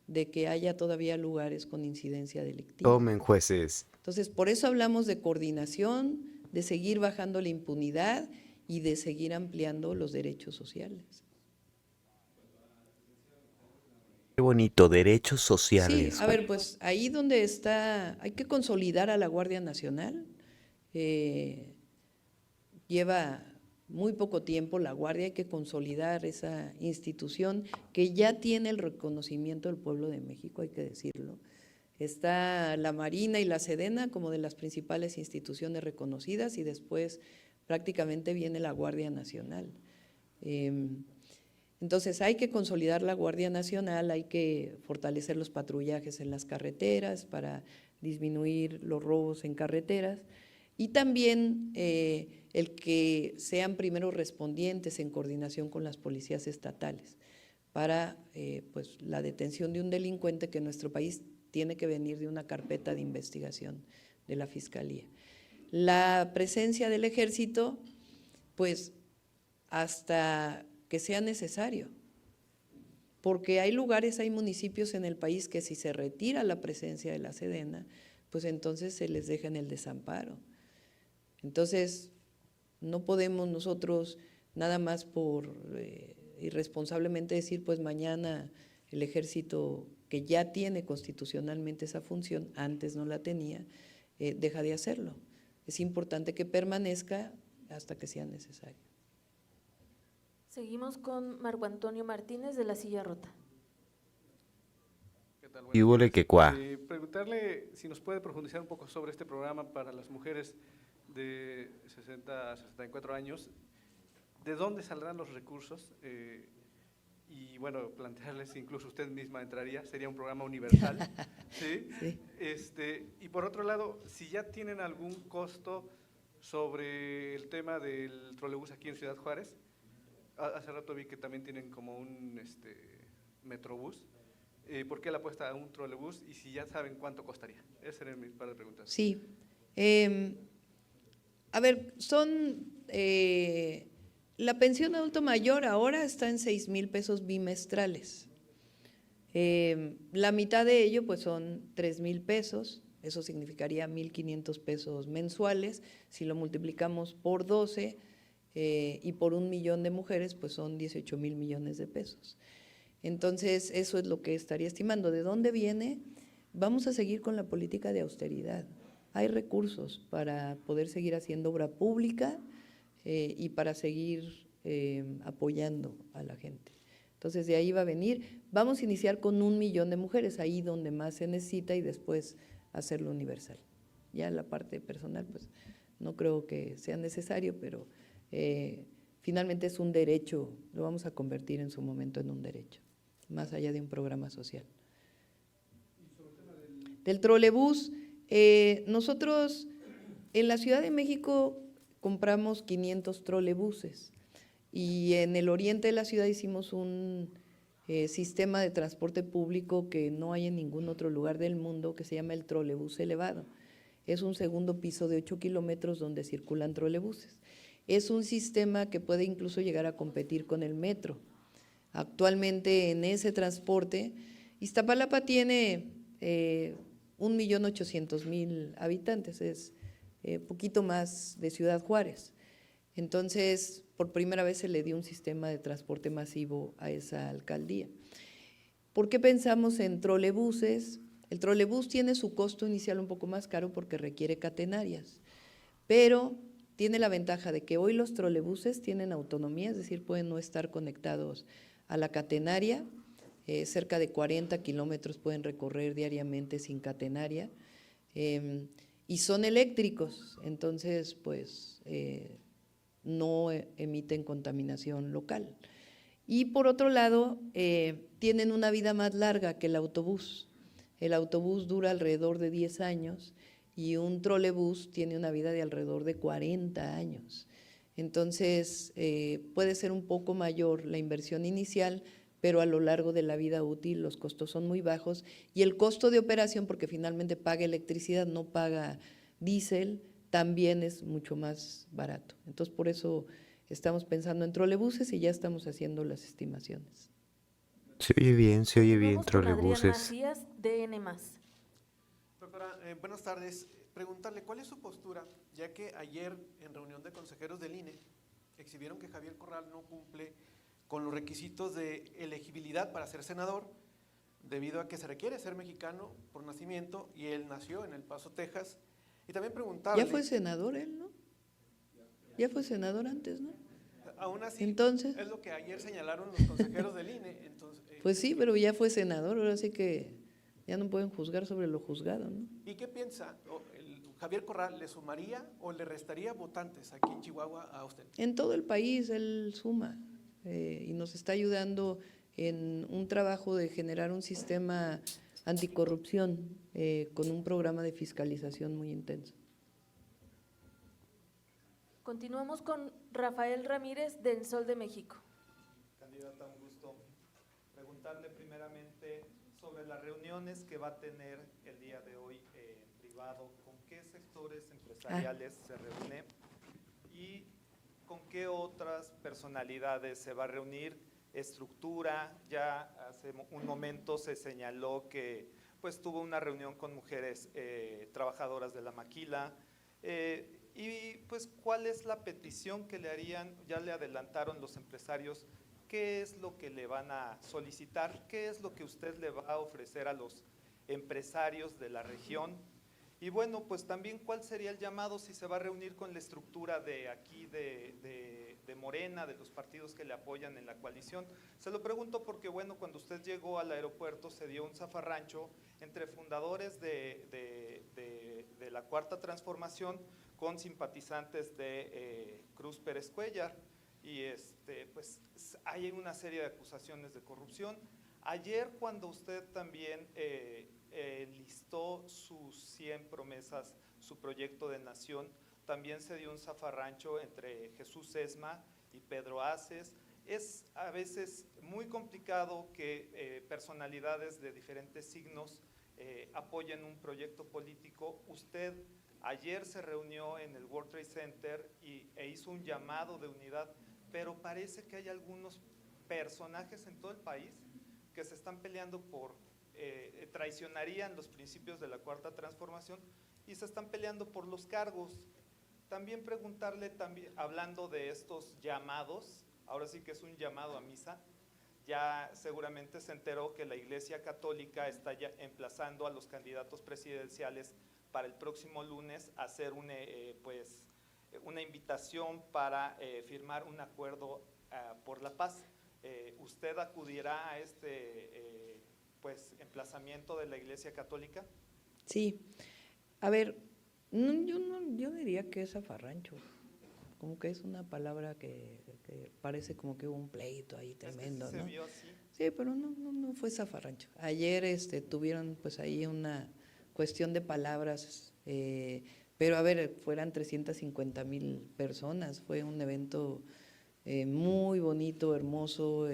de que haya todavía lugares con incidencia delictiva. Tomen, jueces. Entonces, por eso hablamos de coordinación, de seguir bajando la impunidad y de seguir ampliando los derechos sociales. Qué bonito, derechos sociales. Sí, a ver, pues ahí donde está, hay que consolidar a la Guardia Nacional. Lleva muy poco tiempo la Guardia, hay que consolidar esa institución que ya tiene el reconocimiento del pueblo de México, hay que decirlo. Está la Marina y la Sedena como de las principales instituciones reconocidas y después prácticamente viene la Guardia Nacional. Entonces hay que consolidar la Guardia Nacional, hay que fortalecer los patrullajes en las carreteras para disminuir los robos en carreteras Y también el que sean primeros respondientes en coordinación con las policías estatales para pues, la detención de un delincuente que en nuestro país tiene que venir de una carpeta de investigación de la Fiscalía. La presencia del Ejército, pues hasta que sea necesario, porque hay lugares, hay municipios en el país que si se retira la presencia de la Sedena, pues entonces se les deja en el desamparo. Entonces, no podemos nosotros nada más por irresponsablemente decir, pues mañana el Ejército, que ya tiene constitucionalmente esa función, antes no la tenía, deja de hacerlo. Es importante que permanezca hasta que sea necesario. Seguimos con Marco Antonio Martínez de La Silla Rota. ¿Qué tal? Y huele que cuá. Preguntarle si nos puede profundizar un poco sobre este programa para las mujeres de 60 a 64 años. ¿De dónde saldrán los recursos? Y bueno, plantearles, incluso usted misma entraría, sería un programa universal. ¿Sí? Sí. Y por otro lado, si ya tienen algún costo sobre el tema del trolebús aquí en Ciudad Juárez. Hace rato vi que también tienen como un metrobús. ¿Por qué la apuesta a un trolebús? Y si ya saben cuánto costaría. Esas eran mis par de preguntas. Sí. A ver, la pensión de adulto mayor ahora está en 6,000 pesos bimestrales. La mitad de ello pues son 3,000 pesos, eso significaría 1,500 pesos mensuales. Si lo multiplicamos por 12 y por 1 millón de mujeres, pues son 18,000 millones de pesos. Entonces, eso es lo que estaría estimando. ¿De dónde viene? Vamos a seguir con la política de austeridad. Hay recursos para poder seguir haciendo obra pública y para seguir apoyando a la gente. Entonces, de ahí va a venir. Vamos a iniciar con 1 millón de mujeres, ahí donde más se necesita, y después hacerlo universal. Ya la parte personal, pues no creo que sea necesario, pero finalmente es un derecho, lo vamos a convertir en su momento en un derecho, más allá de un programa social. Del trolebús, nosotros en la Ciudad de México compramos 500 trolebuses y en el oriente de la ciudad hicimos un sistema de transporte público que no hay en ningún otro lugar del mundo, que se llama el trolebús elevado. Es un segundo piso de 8 kilómetros donde circulan trolebuses. Es un sistema que puede incluso llegar a competir con el metro. Actualmente en ese transporte, Iztapalapa tiene 1,800,000 habitantes, es poquito más de Ciudad Juárez. Entonces, por primera vez se le dio un sistema de transporte masivo a esa alcaldía. ¿Por qué pensamos en trolebuses? El trolebús tiene su costo inicial un poco más caro porque requiere catenarias, pero tiene la ventaja de que hoy los trolebuses tienen autonomía, es decir, pueden no estar conectados a la catenaria, cerca de 40 kilómetros pueden recorrer diariamente sin catenaria, y son eléctricos, entonces pues no emiten contaminación local. Y por otro lado, tienen una vida más larga que el autobús. El autobús dura alrededor de 10 años y un trolebús tiene una vida de alrededor de 40 años. Entonces, puede ser un poco mayor la inversión inicial, pero a lo largo de la vida útil los costos son muy bajos y el costo de operación, porque finalmente paga electricidad, no paga diésel, también es mucho más barato. Entonces, por eso estamos pensando en trolebuses y ya estamos haciendo las estimaciones. Se oye bien, trolebuses. Adrián Macías, DN+. Doctora, buenas tardes. Preguntarle, ¿cuál es su postura? Ya que ayer, en reunión de consejeros del INE, exhibieron que Javier Corral no cumple con los requisitos de elegibilidad para ser senador, debido a que se requiere ser mexicano por nacimiento, y él nació en El Paso, Texas. Y también preguntarle… Ya fue senador él, ¿no? Ya fue senador antes, ¿no? Aún así, entonces, es lo que ayer señalaron los consejeros del INE. Entonces, pues sí, pero ya fue senador, ahora sí que ya no pueden juzgar sobre lo juzgado, ¿no? ¿Y qué piensa? ¿Javier Corral le sumaría o le restaría votantes aquí en Chihuahua a usted? En todo el país él suma y nos está ayudando en un trabajo de generar un sistema anticorrupción con un programa de fiscalización muy intenso. Continuamos con Rafael Ramírez del Sol de México. Candidata, un gusto. Preguntarle primeramente sobre las reuniones que va a tener el día de hoy en privado, con qué sectores empresariales se reúne y con qué otras personalidades se va a reunir, estructura. Ya hace un momento se señaló que pues tuvo una reunión con mujeres trabajadoras de la maquila, y pues cuál es la petición que le harían. Ya le adelantaron los empresarios qué es lo que le van a solicitar, qué es lo que usted le va a ofrecer a los empresarios de la región. Y bueno, pues también cuál sería el llamado si se va a reunir con la estructura de aquí de Morena, de los partidos que le apoyan en la coalición. Se lo pregunto porque bueno, cuando usted llegó al aeropuerto se dio un zafarrancho entre fundadores de la Cuarta Transformación con simpatizantes de Cruz Pérez Cuéllar, y pues hay una serie de acusaciones de corrupción. Ayer, cuando usted también listó sus 100 promesas, su proyecto de nación, también se dio un zafarrancho entre Jesús Esma y Pedro Aces. Es a veces muy complicado que personalidades de diferentes signos apoyen un proyecto político. Usted ayer se reunió en el World Trade Center e hizo un llamado de unidad, pero parece que hay algunos personajes en todo el país que se están peleando por, traicionarían los principios de la Cuarta Transformación y se están peleando por los cargos. También preguntarle, hablando de estos llamados, ahora sí que es un llamado a misa, ya seguramente se enteró que la Iglesia Católica está ya emplazando a los candidatos presidenciales para el próximo lunes a hacer una invitación para firmar un acuerdo por la paz. ¿Usted acudirá a emplazamiento de la Iglesia Católica? Sí. A ver, yo diría que es zafarrancho, como que es una palabra que parece como que hubo un pleito ahí tremendo, es que ¿no? se vio así. Sí, pero no fue zafarrancho. Ayer tuvieron pues ahí una cuestión de palabras, pero a ver, fueran 350,000 personas, fue un evento muy bonito, hermoso,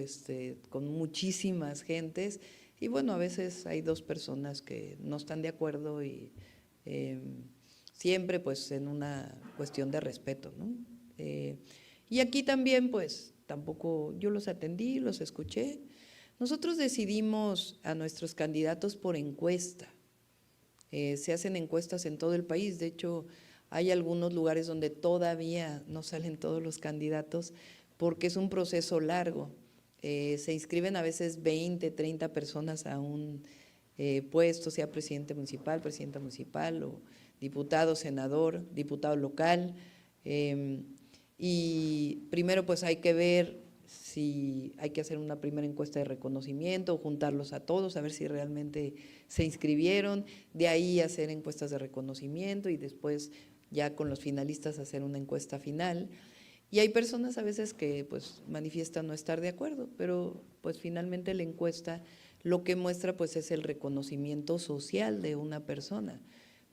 con muchísimas gentes, y bueno, a veces hay dos personas que no están de acuerdo y siempre pues en una cuestión de respeto, ¿no? Y aquí también pues tampoco, yo los atendí, los escuché. Nosotros decidimos a nuestros candidatos por encuesta. Se hacen encuestas en todo el país, de hecho hay algunos lugares donde todavía no salen todos los candidatos porque es un proceso largo. Se inscriben a veces 20, 30 personas a un puesto, sea presidenta municipal o diputado, senador, diputado local, y primero pues hay que ver si hay que hacer una primera encuesta de reconocimiento, juntarlos a todos, a ver si realmente se inscribieron, de ahí hacer encuestas de reconocimiento y después ya con los finalistas hacer una encuesta final. Y hay personas a veces que pues manifiestan no estar de acuerdo, pero pues finalmente la encuesta lo que muestra pues es el reconocimiento social de una persona,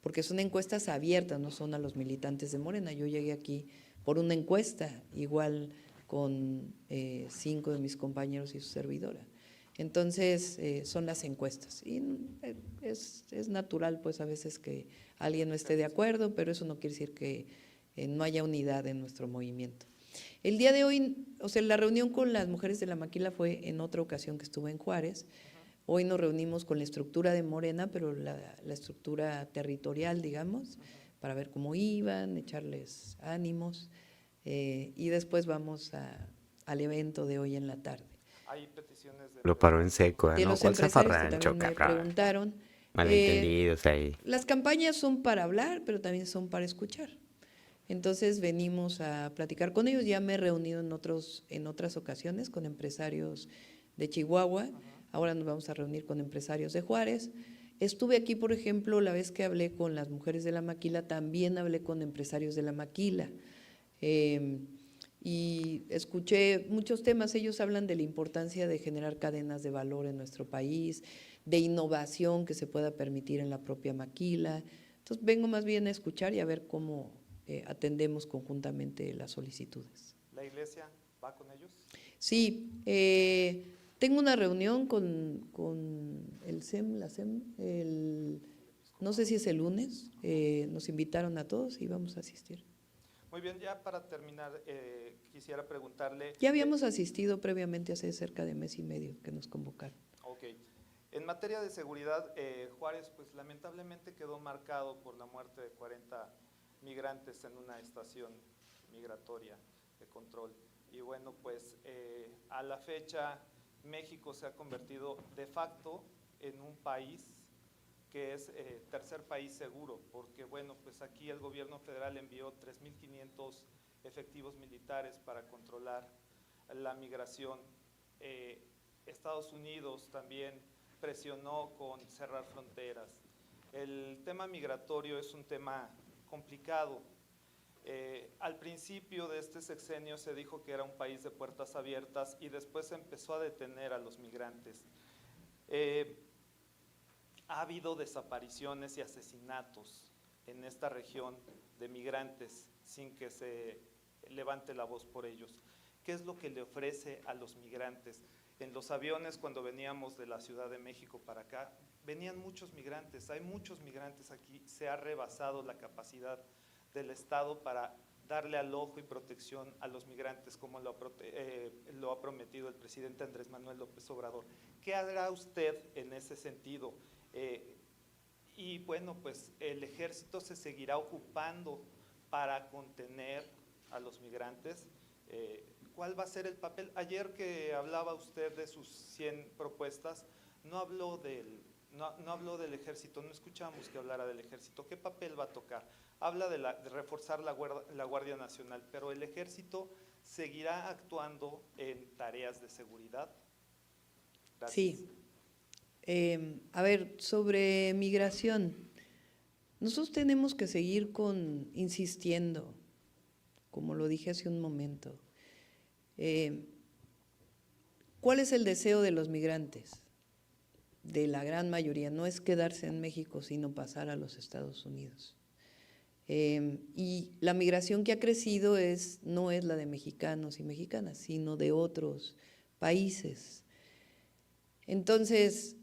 porque son encuestas abiertas, no son a los militantes de Morena. Yo llegué aquí por una encuesta, igual con 5 de mis compañeros y su servidora. Entonces, son las encuestas. Y es natural, pues, a veces que alguien no esté de acuerdo, pero eso no quiere decir que no haya unidad en nuestro movimiento. El día de hoy, o sea, la reunión con las mujeres de la maquila fue en otra ocasión que estuve en Juárez. Hoy nos reunimos con la estructura de Morena, pero la estructura territorial, digamos, para ver cómo iban, echarles ánimos. Y después vamos al evento de hoy en la tarde. Hay peticiones de… Lo paró en seco, De ¿no? los ¿Cuál empresarios que zafarrancho, también me cabrón? preguntaron. Malentendidos ahí. Las campañas son para hablar, pero también son para escuchar. Entonces venimos a platicar con ellos. Ya me he reunido en otras ocasiones con empresarios de Chihuahua. Ahora nos vamos a reunir con empresarios de Juárez. Estuve aquí, por ejemplo, la vez que hablé con las mujeres de la maquila, también hablé con empresarios de la maquila. Y escuché muchos temas. Ellos hablan de la importancia de generar cadenas de valor en nuestro país, de innovación que se pueda permitir en la propia maquila. Entonces vengo más bien a escuchar y a ver cómo atendemos conjuntamente las solicitudes. ¿La iglesia va con ellos? Sí, tengo una reunión con el SEM, la SEM, no sé si es el lunes, nos invitaron a todos y vamos a asistir. Muy bien, ya para terminar, quisiera preguntarle… Ya habíamos asistido previamente hace cerca de mes y medio que nos convocaron. Ok. En materia de seguridad, Juárez, pues lamentablemente quedó marcado por la muerte de 40 migrantes en una estación migratoria de control. Y bueno, pues a la fecha México se ha convertido de facto en un país que es tercer país seguro, porque bueno, pues aquí el gobierno federal envió 3.500 efectivos militares para controlar la migración. Estados Unidos también presionó con cerrar fronteras. El tema migratorio es un tema complicado. Al principio de este sexenio se dijo que era un país de puertas abiertas y después se empezó a detener a los migrantes. Ha habido desapariciones y asesinatos en esta región de migrantes sin que se levante la voz por ellos. ¿Qué es lo que le ofrece a los migrantes? En los aviones, cuando veníamos de la Ciudad de México para acá, venían muchos migrantes, hay muchos migrantes aquí, se ha rebasado la capacidad del Estado para darle alojo y protección a los migrantes, como lo ha prometido el presidente Andrés Manuel López Obrador. ¿Qué hará usted en ese sentido? Y bueno, pues el ejército se seguirá ocupando para contener a los migrantes. ¿Cuál va a ser el papel? Ayer que hablaba usted de sus 100 propuestas, no habló del ejército, no escuchamos que hablara del ejército. ¿Qué papel va a tocar? Habla de reforzar la Guardia Nacional, pero el ejército seguirá actuando en tareas de seguridad. Gracias. Sí. A ver, sobre migración, nosotros tenemos que seguir insistiendo, como lo dije hace un momento. ¿Cuál es el deseo de los migrantes? De la gran mayoría, no es quedarse en México, sino pasar a los Estados Unidos. Y la migración que ha crecido no es la de mexicanos y mexicanas, sino de otros países. Entonces,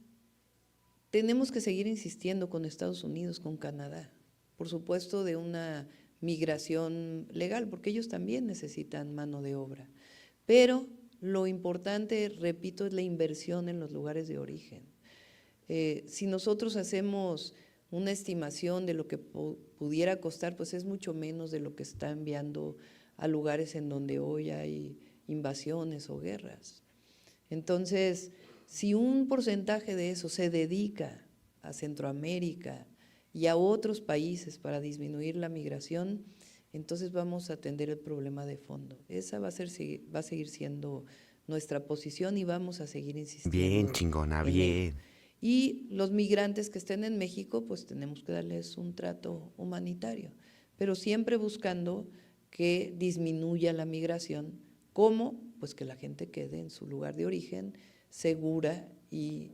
tenemos que seguir insistiendo con Estados Unidos, con Canadá, por supuesto de una migración legal, porque ellos también necesitan mano de obra. Pero lo importante, repito, es la inversión en los lugares de origen. Si nosotros hacemos una estimación de lo que pudiera costar, pues es mucho menos de lo que está enviando a lugares en donde hoy hay invasiones o guerras. Entonces, si un porcentaje de eso se dedica a Centroamérica y a otros países para disminuir la migración, entonces vamos a atender el problema de fondo. Esa va a seguir siendo nuestra posición y vamos a seguir insistiendo. Bien, chingona, bien. Y los migrantes que estén en México, pues tenemos que darles un trato humanitario, pero siempre buscando que disminuya la migración. ¿Cómo? Pues que la gente quede en su lugar de origen, segura y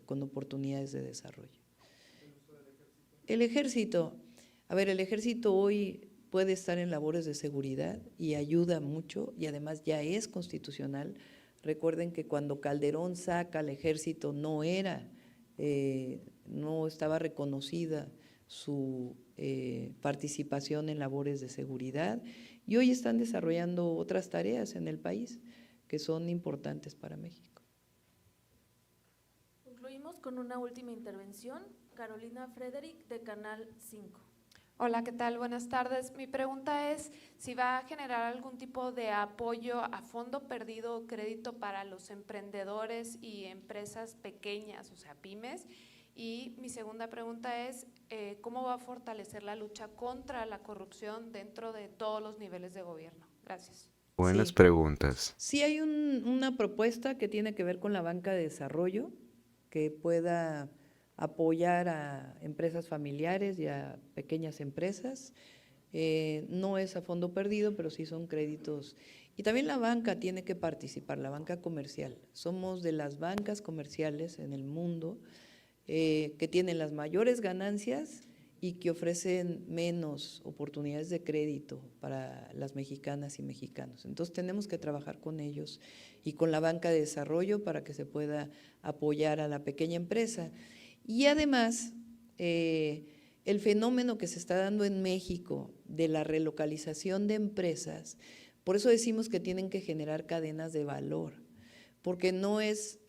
con oportunidades de desarrollo. El ejército, el ejército hoy puede estar en labores de seguridad y ayuda mucho y además ya es constitucional. Recuerden que cuando Calderón saca al ejército no estaba reconocida su participación en labores de seguridad y hoy están desarrollando otras tareas en el país que son importantes para México. Concluimos con una última intervención. Carolina Frederick, de Canal 5. Hola, ¿qué tal? Buenas tardes. Mi pregunta es si va a generar algún tipo de apoyo a fondo perdido o crédito para los emprendedores y empresas pequeñas, o sea, pymes. Y mi segunda pregunta es ¿cómo va a fortalecer la lucha contra la corrupción dentro de todos los niveles de gobierno? Gracias. Buenas preguntas. Sí hay una propuesta que tiene que ver con la banca de desarrollo que pueda apoyar a empresas familiares y a pequeñas empresas. No es a fondo perdido, pero sí son créditos. Y también la banca tiene que participar, la banca comercial. Somos de las bancas comerciales en el mundo que tienen las mayores ganancias y que ofrecen menos oportunidades de crédito para las mexicanas y mexicanos. Entonces tenemos que trabajar con ellos y con la banca de desarrollo para que se pueda apoyar a la pequeña empresa. Y además, el fenómeno que se está dando en México de la relocalización de empresas, por eso decimos que tienen que generar cadenas de valor, porque no es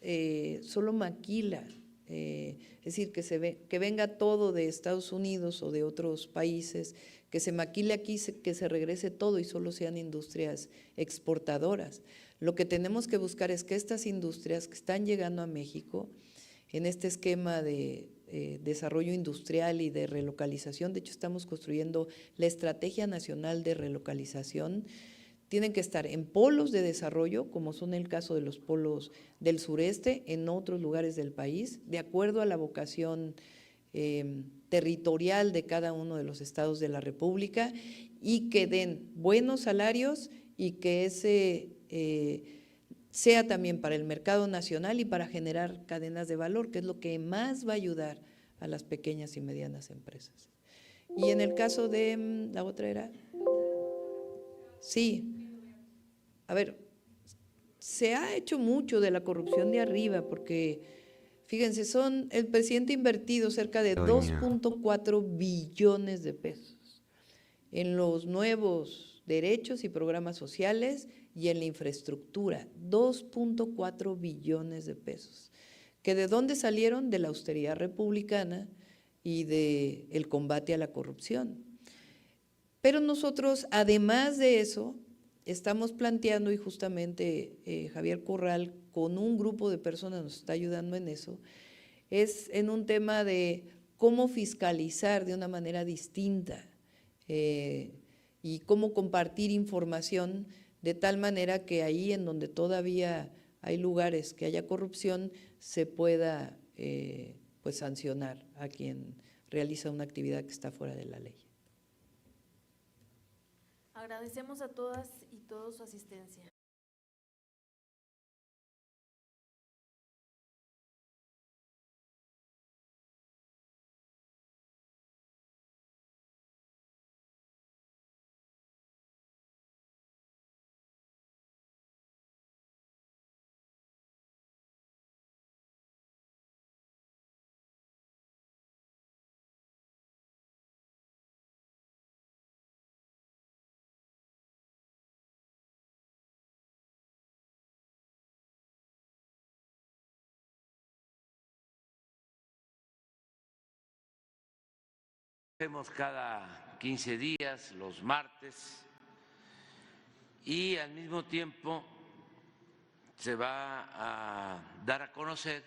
solo maquila, es decir, que venga todo de Estados Unidos o de otros países, que se maquile aquí, que se regrese todo y solo sean industrias exportadoras. Lo que tenemos que buscar es que estas industrias que están llegando a México, en este esquema de desarrollo industrial y de relocalización, de hecho estamos construyendo la Estrategia Nacional de Relocalización, tienen que estar en polos de desarrollo, como son el caso de los polos del sureste, en otros lugares del país, de acuerdo a la vocación territorial de cada uno de los estados de la República, y que den buenos salarios y que ese sea también para el mercado nacional y para generar cadenas de valor, que es lo que más va a ayudar a las pequeñas y medianas empresas. Y en el caso de, ¿la otra era? Sí. A ver, se ha hecho mucho de la corrupción de arriba, porque fíjense, el presidente ha invertido cerca de 2.4 billones de pesos en los nuevos derechos y programas sociales y en la infraestructura, 2.4 billones de pesos. ¿Que de dónde salieron? De la austeridad republicana y del combate a la corrupción. Pero nosotros, además de eso, estamos planteando, y justamente Javier Corral con un grupo de personas nos está ayudando en eso, es en un tema de cómo fiscalizar de una manera distinta y cómo compartir información de tal manera que ahí en donde todavía hay lugares que haya corrupción se pueda pues sancionar a quien realiza una actividad que está fuera de la ley. Agradecemos a todas y todos su asistencia. Hacemos cada 15 días, los martes, y al mismo tiempo se va a dar a conocer